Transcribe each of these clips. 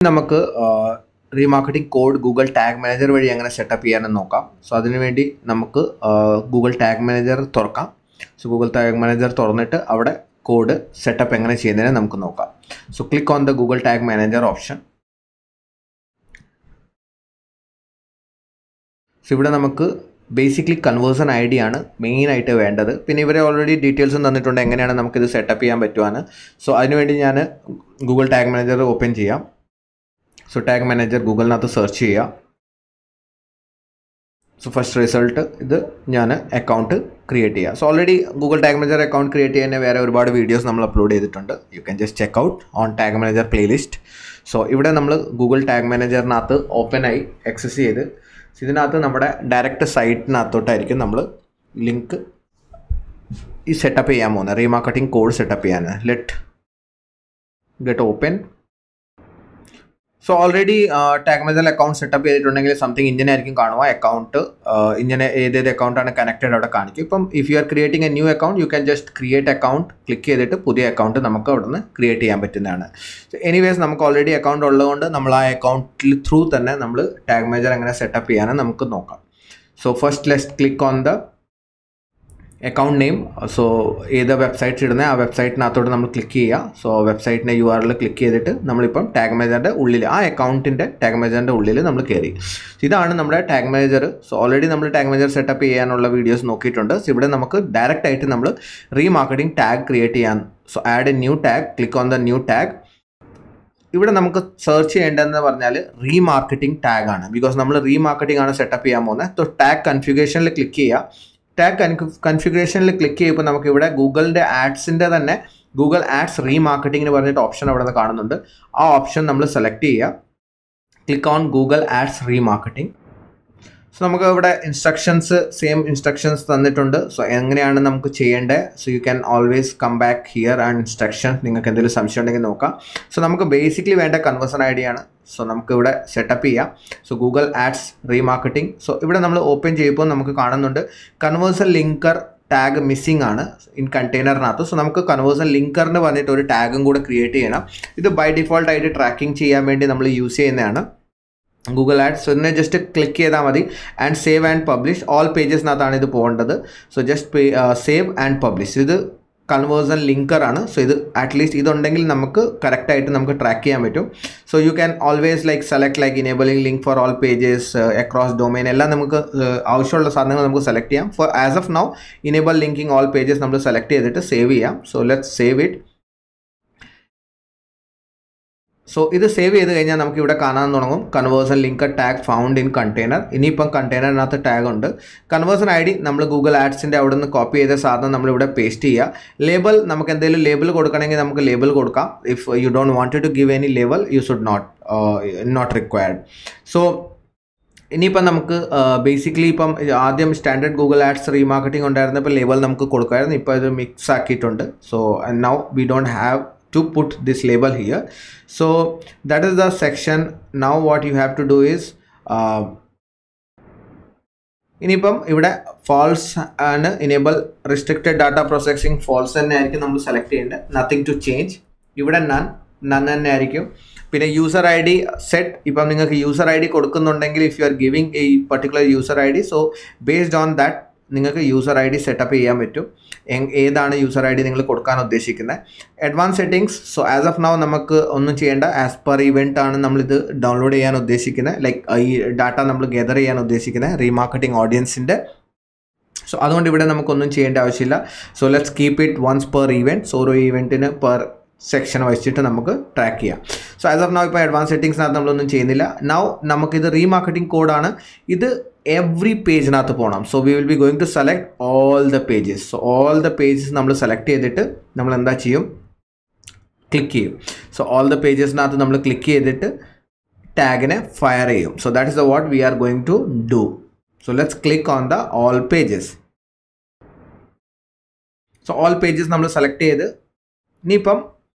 നമുക്ക് remarketing code Google Tag Manager വഴി എങ്ങനെ സെറ്റപ്പ് ചെയ്യാനെന്ന് നോക്കാം. സോ അതിനുവേണ്ടി നമുക്ക് Google Tag Manager തുറക്കാം. സോ Google Tag Manager തുറന്നിട്ട് അവിടെ കോഡ് സെറ്റപ്പ് എങ്ങനെ ചെയ്യുന്നതിനെ നമുക്ക് നോക്കാം. So click on the Google Tag Manager option. So ഇവിടെ നമുക്ക് ബേസിക്കലി കൺവേർഷൻ ഐ ഡി ആണ് മെയിൻ ആയിട്ട് വേണ്ടത്. പിന്നെ ഇവരെ ഓൾറെഡി ഡീറ്റെയിൽസും തന്നിട്ടുണ്ട് എങ്ങനെയാണ് നമുക്കിത് സെറ്റപ്പ് ചെയ്യാൻ പറ്റുവാണ്. സോ അതിനുവേണ്ടി ഞാൻ Google Tag Manager ഓപ്പൺ ചെയ്യാം. So tag manager Google നാത്ത് സെർച്ച് ചെയ്യുക. സോ ഫസ്റ്റ് റിസൾട്ട് ഇത് ഞാൻ അക്കൗണ്ട് ക്രിയേറ്റ് ചെയ്യുക. So already Google Tag Manager account create ചെയ്യാൻ വേറെ ഒരുപാട് വീഡിയോസ് നമ്മൾ അപ്ലോഡ് ചെയ്തിട്ടുണ്ട്. You can just check out on tag manager playlist. So ഇവിടെ നമ്മൾ Google Tag Managerനകത്ത് ഓപ്പൺ ആയി ആക്സസ് ചെയ്ത് ഇതിനകത്ത് നമ്മുടെ ഡയറക്റ്റ് സൈറ്റിനകത്തോട്ടായിരിക്കും നമ്മൾ ലിങ്ക് ഈ സെറ്റപ്പ് ചെയ്യാൻ പോകുന്നത്. റീമാർക്കറ്റിംഗ് കോഡ് സെറ്റപ്പ് ചെയ്യാൻ let get open. So already tag manager account setup ചെയ്തിട്ടുണ്ടെങ്കിൽ സംതിങ് ഇങ്ങനെ ആയിരിക്കും കാണുക. അക്കൗണ്ട് ഇങ്ങനെ ഏതേത് അക്കൗണ്ടാണ് കണക്റ്റഡ് അവിടെ കാണിക്കും. ഇപ്പം if you are creating A new account U can just create account click ചെയ്തിട്ട് പുതിയ അക്കൗണ്ട് നമുക്ക് അവിടെ നിന്ന് ക്രിയേറ്റ് ചെയ്യാൻ പറ്റുന്നതാണ്. സോ എനിവേസ് നമുക്ക് ഓൾറെഡി അക്കൗണ്ട് ഉള്ളതുകൊണ്ട് നമ്മൾ ആ അക്കൗണ്ടിൽ ത്രൂ തന്നെ നമ്മൾ ടാഗ് മാനേജർ എങ്ങനെ സെറ്റപ്പ് ചെയ്യാനും നമുക്ക് നോക്കാം. So first let's click on the account name. So ഏത് വെബ്സൈറ്റ് ഇടുന്നത് ആ വെബ്സൈറ്റിനകത്തോട്ട് നമ്മൾ ക്ലിക്ക് ചെയ്യുക. സോ വെബ്സൈറ്റിൻ്റെ URL ക്ലിക്ക് ചെയ്തിട്ട് നമ്മളിപ്പം ടാഗ് മാനേജറിൻ്റെ ഉള്ളിൽ ആ അക്കൗണ്ടിൻ്റെ ടാഗ് മാനേജറിൻ്റെ ഉള്ളിൽ നമ്മൾ കയറി. ഇതാണ് നമ്മുടെ ടാഗ് മാനേജർ. സോ ഓൾറെഡി നമ്മൾ ടാഗ് മാനേജർ സെറ്റപ്പ് ചെയ്യാനുള്ള വീഡിയോസ് നോക്കിയിട്ടുണ്ട്. സോ ഇവിടെ നമുക്ക് ഡയറക്റ്റ് ആയിട്ട് നമ്മൾ റീമാർക്കറ്റിംഗ് ടാഗ് ക്രിയേറ്റ് ചെയ്യാൻ. So add A new tag, click on the new tag. ഇവിടെ നമുക്ക് സെർച്ച് ചെയ്യേണ്ടതെന്ന് പറഞ്ഞാൽ റീമാർക്കറ്റിംഗ് ടാഗ് ആണ്. ബിക്കോസ് നമ്മൾ റീമാർക്കറ്റിംഗ് ആണ് സെറ്റപ്പ് ചെയ്യാൻ പോകുന്നത്. സോ ടാഗ് കൺഫിഗറേഷനിൽ ക്ലിക്ക് ചെയ്യുക. ടാഗ് കൺഫിഗറേഷനിൽ ക്ലിക്ക് ചെയ്യുമ്പോൾ നമുക്ക് ഇവിടെ ഗൂഗിളിൻ്റെ ആഡ്സിൻ്റെ തന്നെ ഗൂഗിൾ ആഡ്സ് റീമാർക്കറ്റിംഗ് പറഞ്ഞിട്ട് ഓപ്ഷൻ അവിടെ നിന്ന് കാണുന്നുണ്ട്. ആ ഓപ്ഷൻ നമ്മൾ സെലക്ട് ചെയ്യുക. Click on Google Ads remarketing. So നമുക്ക് ഇവിടെ ഇൻസ്ട്രക്ഷൻസ് സെയിം ഇൻസ്ട്രക്ഷൻസ് തന്നിട്ടുണ്ട്. സോ എങ്ങനെയാണ് നമുക്ക് ചെയ്യേണ്ടത്. So you can always come back here and instruction. നിങ്ങൾക്ക് എന്തെങ്കിലും സംശയം ഉണ്ടെങ്കിൽ നോക്കാം. സോ നമുക്ക് ബേസിക്കലി വേണ്ട കൺവേർഷൻ ഐ ഡി ആണ്. സോ നമുക്ക് ഇവിടെ സെറ്റപ്പ് ചെയ്യാം. So Google Ads remarketing. So ഇവിടെ നമ്മൾ ഓപ്പൺ ചെയ്യുമ്പോൾ നമുക്ക് കാണുന്നുണ്ട് കൺവേർഷൻ ലിങ്കർ ടാഗ് മിസ്സിംഗ് ആണ് ഇൻ കണ്ടെയ്നറിനകത്ത്. സോ നമുക്ക് കൺവേർഷൻ ലിങ്കറിന് പറഞ്ഞിട്ട് ഒരു ടാഗും കൂടെ ക്രിയേറ്റ് ചെയ്യണം. ഇത് ബൈ ഡിഫോൾട്ട് ആയിട്ട് ട്രാക്കിംഗ് ചെയ്യാൻ വേണ്ടി നമ്മൾ യൂസ് ചെയ്യുന്നതാണ് ഗൂഗിൾ ആഡ്സ്. സോ ഇതിനെ ജസ്റ്റ് ക്ലിക്ക് ചെയ്താൽ മതി. And save and publish all പേജസിനകത്താണ് ഇത് പോകേണ്ടത്. So just save and publish. ഇത് കൺവേർഷൻ ലിങ്കർ ആണ്. സോ ഇത് അറ്റ്ലീസ്റ്റ് ഇതുണ്ടെങ്കിൽ നമുക്ക് കറക്റ്റായിട്ട് നമുക്ക് ട്രാക്ക് ചെയ്യാൻ പറ്റും. So you can always like select like enabling link for all pages across domain എല്ലാം നമുക്ക് ആവശ്യമുള്ള സാധനങ്ങൾ നമുക്ക് സെലക്ട് ചെയ്യാം. For as of now enable linking all pages നമ്മൾ സെലക്ട് ചെയ്തിട്ട് സേവ് ചെയ്യാം. So let's save it. So ഇത് സേവ് ചെയ്ത് കഴിഞ്ഞാൽ നമുക്ക് ഇവിടെ കാണാൻ തുടങ്ങും conversion linker tag found in container. ഇനിയിപ്പം കണ്ടെയ്നറിനകത്ത് ടാഗ് ഉണ്ട്. കൺവേർഷൻ ഐ ഡി നമ്മൾ ഗൂഗിൾ ആഡ്സിൻ്റെ അവിടെ നിന്ന് കോപ്പി ചെയ്ത സാധനം നമ്മളിവിടെ പേസ്റ്റ് ചെയ്യുക. ലേബൽ നമുക്ക് എന്തെങ്കിലും ലേബൽ കൊടുക്കണമെങ്കിൽ നമുക്ക് ലേബൽ കൊടുക്കാം. If you don't want to give any label you should not required. So ഇനിയിപ്പം നമുക്ക് ബേസിക്കലി ഇപ്പം ആദ്യം സ്റ്റാൻഡേർഡ് ഗൂഗിൾ ആഡ്സ് റീമാർക്കറ്റിംഗ് ഉണ്ടായിരുന്നപ്പോൾ ലേബൽ നമുക്ക് കൊടുക്കുമായിരുന്നു. ഇപ്പോൾ ഇത് മിക്സ് ആക്കിയിട്ടുണ്ട്. So now we don't have to put this label here. So that is the section. Now what you have to do is ഇനിയിപ്പം ഇവിടെ ഫാൾസ് ആണ് enable restricted data processing false തന്നെ ആയിരിക്കും നമ്മൾ സെലക്ട് ചെയ്യേണ്ടത്. Nothing to change. ഇവിടെ none തന്നെ ആയിരിക്കും. പിന്നെ യൂസർ ഐ ഡി സെറ്റ്. ഇപ്പം നിങ്ങൾക്ക് യൂസർ ഐ ഡി കൊടുക്കുന്നുണ്ടെങ്കിൽ if you are giving a particular user I D so based on that നിങ്ങൾക്ക് യൂസർ ഐ ഡി സെറ്റപ്പ് ചെയ്യാൻ പറ്റും. ഏതാണ് യൂസർ ഐ ഡി നിങ്ങൾ കൊടുക്കാൻ ഉദ്ദേശിക്കുന്നത്. Advance settings. So as of now നമുക്ക് ഒന്നും ചെയ്യേണ്ട. ആസ് പെർ ഇവൻറ്റ് ആണ് നമ്മളിത് ഡൗൺലോഡ് ചെയ്യാൻ ഉദ്ദേശിക്കുന്നത്. ലൈക്ക് ഈ ഡാറ്റ നമ്മൾ ഗെദർ ചെയ്യാൻ ഉദ്ദേശിക്കുന്നത് റീമാർക്കറ്റിംഗ് ഓഡിയൻസിൻ്റെ. സോ അതുകൊണ്ട് ഇവിടെ നമുക്കൊന്നും ചെയ്യേണ്ട ആവശ്യമില്ല. So let's keep it once per event. ഓരോ ഇവൻറ്റിന് പെർ സെക്ഷൻ വെച്ചിട്ട് നമുക്ക് ട്രാക്ക് ചെയ്യാം. സോ ആസ് ഓഫ് നൗ ഇപ്പോൾ അഡ്വാൻസ് സെറ്റിങ്സിനകത്ത് നമ്മളൊന്നും ചെയ്യുന്നില്ല. നൗ നമുക്കിത് റീമാർക്കറ്റിംഗ് കോഡാണ്. ഇത് എവറി പേജിനകത്ത് പോകണം. So we will be going to select all the pages. So all the pages നമ്മൾ സെലക്ട് ചെയ്തിട്ട് നമ്മൾ എന്താ ചെയ്യും, ക്ലിക്ക് ചെയ്യും. സോ ഓൾ ദ പേജസിനകത്ത് നമ്മൾ ക്ലിക്ക് ചെയ്തിട്ട് ടാഗിനെ ഫയർ ചെയ്യും. So that is the what we are going to do. So let's click on the all pages. So all pages നമ്മൾ സെലക്ട് ചെയ്ത് ഇനിയിപ്പം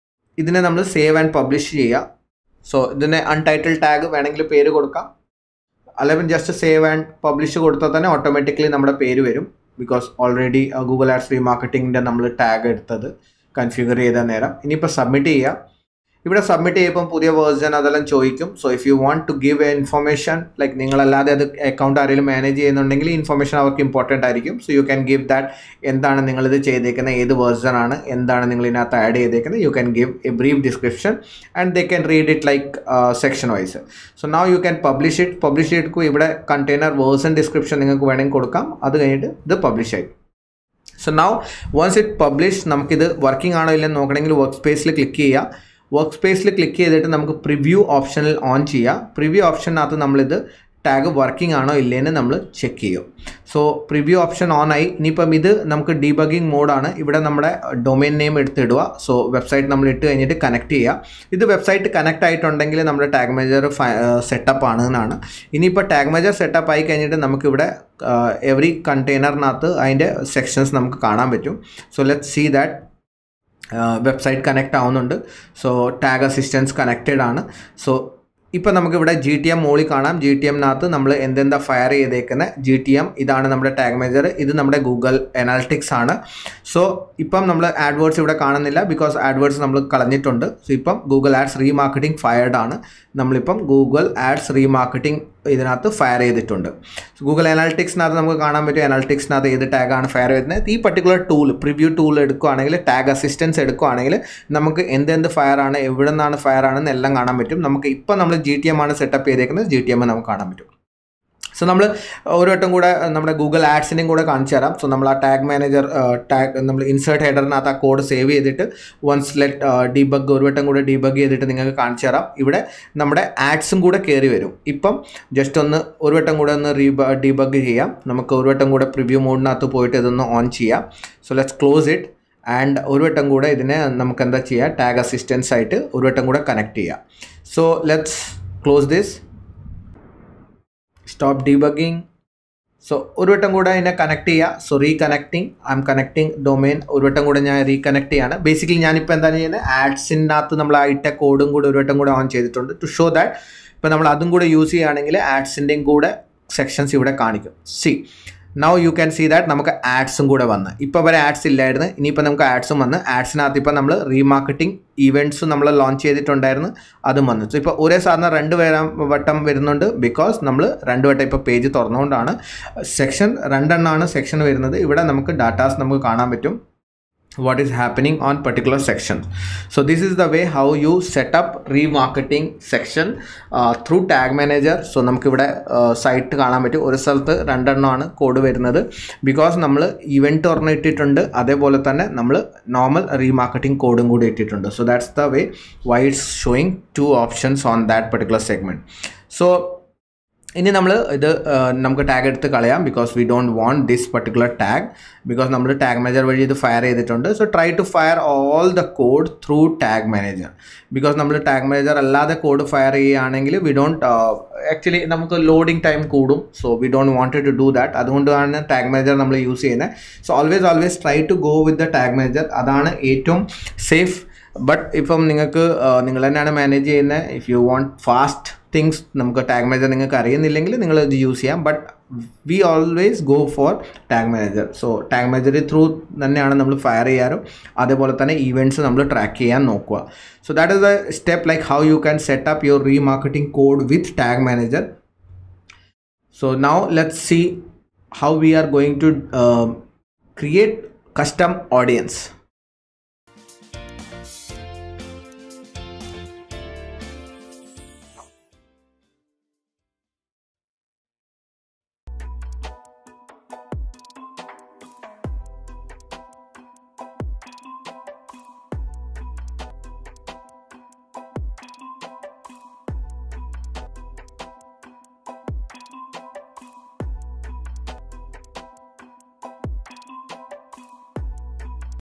ഇതിനെ നമ്മൾ സേവ് ആൻഡ് പബ്ലിഷ് ചെയ്യുക. സോ ഇതിനെ അൺടൈറ്റിൽ ടാഗ് വേണമെങ്കിൽ പേര് കൊടുക്കാം. അല്ലെങ്കിൽ ജസ്റ്റ് സേവ് ആൻഡ് പബ്ലിഷ് കൊടുത്താൽ തന്നെ ഓട്ടോമാറ്റിക്കലി നമ്മുടെ പേര് വരും. ബിക്കോസ് ഓൾറെഡി ഗൂഗിൾ ആഡ്സ് റീമാർക്കറ്റിംഗിൻ്റെ നമ്മൾ ടാഗ് എടുത്തത് കൺഫിഗർ ചെയ്ത നേരം. ഇനിയിപ്പോൾ സബ്മിറ്റ് ചെയ്യുക. ഇവിടെ സബ്മിറ്റ് ചെയ്യുമ്പോൾ പുതിയ വേർഷൻ അതെല്ലാം ചോദിക്കും. So if you want to give a information like നിങ്ങളല്ലാതെ അത് അക്കൗണ്ട് ആരെങ്കിലും മാനേജ് ചെയ്യുന്നുണ്ടെങ്കിൽ ഇൻഫർമേഷൻ അവർക്ക് ഇമ്പോർട്ടൻ്റ് ആയിരിക്കും. So you can give that, എന്താണ് നിങ്ങളിത് ചെയ്തേക്കുന്നത്, ഏത് വേർഷൻ ആണ്, എന്താണ് നിങ്ങൾ ഇതിനകത്ത് ആഡ് ചെയ്തേക്കുന്നത്. You can give a brief description and they can read it like section wise. So now you can publish it. ഇവിടെ കണ്ടെയ്നർ വേർഷൻ ഡിസ്ക്രിപ്ഷൻ നിങ്ങൾക്ക് വേണമെങ്കിൽ കൊടുക്കാം. അത് കഴിഞ്ഞിട്ട് ഇത് പബ്ലിഷ് ആയി. So now once it published, നമുക്കിത് വർക്കിംഗ് ആണോ ഇല്ലെന്ന് നോക്കണമെങ്കിൽ വർക്ക് സ്പേസിൽ ക്ലിക്ക് ചെയ്യുക. വർക്ക് സ്പേസിൽ ക്ലിക്ക് ചെയ്തിട്ട് നമുക്ക് പ്രിവ്യൂ ഓപ്ഷനിൽ ഓൺ ചെയ്യാം. പ്രിവ്യൂ ഓപ്ഷനകത്ത് നമ്മളിത് ടാഗ് വർക്കിംഗ് ആണോ ഇല്ലേന്ന് നമ്മൾ ചെക്ക് ചെയ്യും. സോ പ്രിവ്യൂ ഓപ്ഷൻ ഓൺ ആയി. ഇനിയിപ്പം ഇത് നമുക്ക് ഡീബഗിങ് മോഡാണ്. ഇവിടെ നമ്മുടെ ഡൊമൈൻ നെയിം എടുത്തിടുക. സോ വെബ്സൈറ്റ് നമ്മൾ ഇട്ട് കഴിഞ്ഞിട്ട് കണക്ട് ചെയ്യുക. ഇത് വെബ്സൈറ്റ് കണക്ട് ആയിട്ടുണ്ടെങ്കിൽ നമ്മുടെ ടാഗ് മാനേജർ സെറ്റപ്പ് ആണ് എന്നാണ്. ഇനിയിപ്പോൾ ടാഗ് മാനേജർ സെറ്റപ്പ് ആയി കഴിഞ്ഞിട്ട് നമുക്കിവിടെ എവറി കണ്ടെയ്നറിനകത്ത് അതിൻ്റെ സെക്ഷൻസ് നമുക്ക് കാണാൻ പറ്റും. So let's see that website connect ആവുന്നുണ്ട്. സോ ടാഗ് അസിസ്റ്റൻസ് കണക്റ്റഡ് ആണ്. സോ ഇപ്പം നമുക്കിവിടെ GTM മോളിൽ കാണാം. GTMനകത്ത് നമ്മൾ എന്തെന്താ ഫയർ ചെയ്തേക്കുന്നത് GTM, ഇതാണ് നമ്മുടെ ടാഗ് മാനേജർ. ഇത് നമ്മുടെ ഗൂഗിൾ അനാലിറ്റിക്സ് ആണ്. സോ ഇപ്പം നമ്മൾ ആഡ്വേർഡ്സ് ഇവിടെ കാണുന്നില്ല, ബിക്കോസ് ആഡ്വേർഡ്സ് നമ്മൾ കളഞ്ഞിട്ടുണ്ട്. സോ ഇപ്പം ഗൂഗിൾ ആഡ്സ് റീമാർക്കറ്റിംഗ് ഫയർഡ് ആണ്. നമ്മളിപ്പം ഗൂഗിൾ ആഡ്സ് റീമാർക്കറ്റിംഗ് ഇതിനകത്ത് ഫയർ ചെയ്തിട്ടുണ്ട്. ഗൂഗിൾ അനാലിറ്റിക്സിനകത്ത് നമുക്ക് കാണാൻ പറ്റും അനാലിറ്റിക്സിനകത്ത് ഏത് ടാഗാണ് ഫയർ ചെയ്യുന്നത്. ഈ പർട്ടിക്കുലർ ടൂൾ പ്രിവ്യൂ ടൂൾ എടുക്കുകയാണെങ്കിൽ, ടാഗ് അസിസ്റ്റൻസ് എടുക്കുകയാണെങ്കിൽ നമുക്ക് എന്തെന്ത് ഫയർ ആണ്, എവിടെ നിന്നാണ് ഫയർ ആണെന്ന് എല്ലാം കാണാൻ പറ്റും. നമുക്ക് ഇപ്പം നമ്മൾ GTM ആണ് സെറ്റപ്പ് ചെയ്തേക്കുന്നത്. GTM നമുക്ക് കാണാൻ പറ്റും. സോ നമ്മൾ ഒരു വട്ടം കൂടെ നമ്മുടെ ഗൂഗിൾ ആഡ്സിൻ്റെയും കൂടെ കാണിച്ചു തരാം. സോ നമ്മൾ ആ ടാഗ് മാനേജർ നമ്മൾ ഇൻസേർട്ട് ഹെഡറിനകത്ത് ആ കോഡ് സേവ് ചെയ്തിട്ട് വൺസ് ലെറ്റ് ഡീബഗ് ഒരു വട്ടം കൂടെ ഡീബഗ് ചെയ്തിട്ട് നിങ്ങൾക്ക് കാണിച്ചു തരാം. ഇവിടെ നമ്മുടെ ആഡ്സും കൂടെ കയറി വരും. ഇപ്പം ജസ്റ്റ് ഒന്ന് ഒരു വട്ടം കൂടെ ഒന്ന് ഡീബഗ് ചെയ്യാം. നമുക്ക് ഒരു വട്ടം കൂടെ പ്രിവ്യൂ മോഡിനകത്ത് പോയിട്ട് ഇതൊന്ന് ഓൺ ചെയ്യാം. So let's close it and ഒരു വട്ടം കൂടെ ഇതിനെ നമുക്ക് എന്താ ചെയ്യുക, ടാഗ് അസിസ്റ്റൻസ് ആയിട്ട് ഒരു വട്ടം കൂടെ കണക്ട് ചെയ്യാം. So let's close this, stop debugging. So ഒരു വട്ടം കൂടെ ഇതിനെ കണക്ട് ചെയ്യുക. So reconnecting, I M connecting domain. ഒരു വട്ടം കൂടെ ഞാൻ റീകണക്ട് ചെയ്യാണ്. ബേസിക്കലി ഞാനിപ്പോൾ എന്താണ് ചെയ്യുന്നത്, ആഡ്സിനകത്ത് നമ്മൾ ആ ഇട്ട കോഡും കൂടെ ഒരു വട്ടം കൂടെ ഓൺ ചെയ്തിട്ടുണ്ട് ടു ഷോ ദാറ്റ് ഇപ്പോൾ നമ്മൾ അതും കൂടെ യൂസ് ചെയ്യുകയാണെങ്കിൽ ആഡ്സിൻ്റെയും കൂടെ സെക്ഷൻസ് ഇവിടെ കാണിക്കും. See now you can see that നമുക്ക് ആഡ്സും കൂടെ വന്ന്, ഇപ്പോൾ വരെ ആഡ്സ് ഇല്ലായിരുന്നു, ഇനിയിപ്പോൾ നമുക്ക് ആഡ്സും വന്ന്. ആഡ്സിനകത്ത് ഇപ്പോൾ നമ്മൾ റീമാർക്കറ്റിംഗ് ഈവൻറ്റ്സും നമ്മൾ ലോഞ്ച് ചെയ്തിട്ടുണ്ടായിരുന്നു, അതും വന്നു. സോ ഇപ്പോൾ ഒരേ സാധനം വട്ടം വരുന്നുണ്ട്, ബിക്കോസ് നമ്മൾ രണ്ട് വട്ടം ഇപ്പോൾ പേജ് തുറന്നുകൊണ്ടാണ്. സെക്ഷൻ രണ്ടെണ്ണമാണ് സെക്ഷൻ വരുന്നത്. ഇവിടെ നമുക്ക് ഡാറ്റാസ് നമുക്ക് കാണാൻ പറ്റും what is happening on particular section. So this is the way how you set up remarketing section through tag manager. So നമുക്ക് ഇവിടെ സൈറ്റ് കാണാൻ പറ്റും. ഒരു സ്ഥലത്ത് രണ്ടെണ്ണമാണ് കോഡ് വരുന്നത്, ബിക്കോസ് നമ്മൾ ഇവൻറ്റ് ഒരെണ്ണം ഇട്ടിട്ടുണ്ട്, അതേപോലെ തന്നെ നമ്മൾ നോർമൽ റീമാർക്കറ്റിംഗ് കോഡും കൂടി ഇട്ടിട്ടുണ്ട്. So that's the way why it's showing 2 options on that particular segment. So ഇനി നമ്മൾ ഇത് നമുക്ക് ടാഗ് എടുത്ത് കളയാം, because we don't want this particular tag, because നമ്മൾ ടാഗ് മാനേജർ വഴി ഇത് ഫയർ ചെയ്തിട്ടുണ്ട്. So try to fire all the code through tag manager, because നമ്മൾ ടാഗ് മാനേജർ അല്ലാതെ കോഡ് ഫയർ ചെയ്യുകയാണെങ്കിൽ വി ഡോണ്ട് ആക്ച്വലി നമുക്ക് ലോഡിങ് ടൈം കൂടും. So we don't wanted to do that. അതുകൊണ്ടാണ് ടാഗ് മാനേജർ നമ്മൾ യൂസ് ചെയ്യുന്നത്. So always try to go with the tag manager. അതാണ് ഏറ്റവും സേഫ്. ബട്ട് ഇപ്പം നിങ്ങൾക്ക് നിങ്ങൾ തന്നെയാണ് മാനേജ് ചെയ്യുന്നത്. If you want fast things, നമുക്ക് ടാഗ് മാനേജർ നിങ്ങൾക്ക് അറിയുന്നില്ലെങ്കിൽ നിങ്ങൾ ഇത് യൂസ് ചെയ്യാം. But we always go for tag manager. So tag manager through തന്നെയാണ് നമ്മൾ ഫയർ ചെയ്യാറും, അതേപോലെ തന്നെ ഈവൻറ്റ്സ് നമ്മൾ ട്രാക്ക് ചെയ്യാൻ നോക്കുക. So that is the step like how you can set up your remarketing code with tag manager. So now let's see how we are going to create custom audience.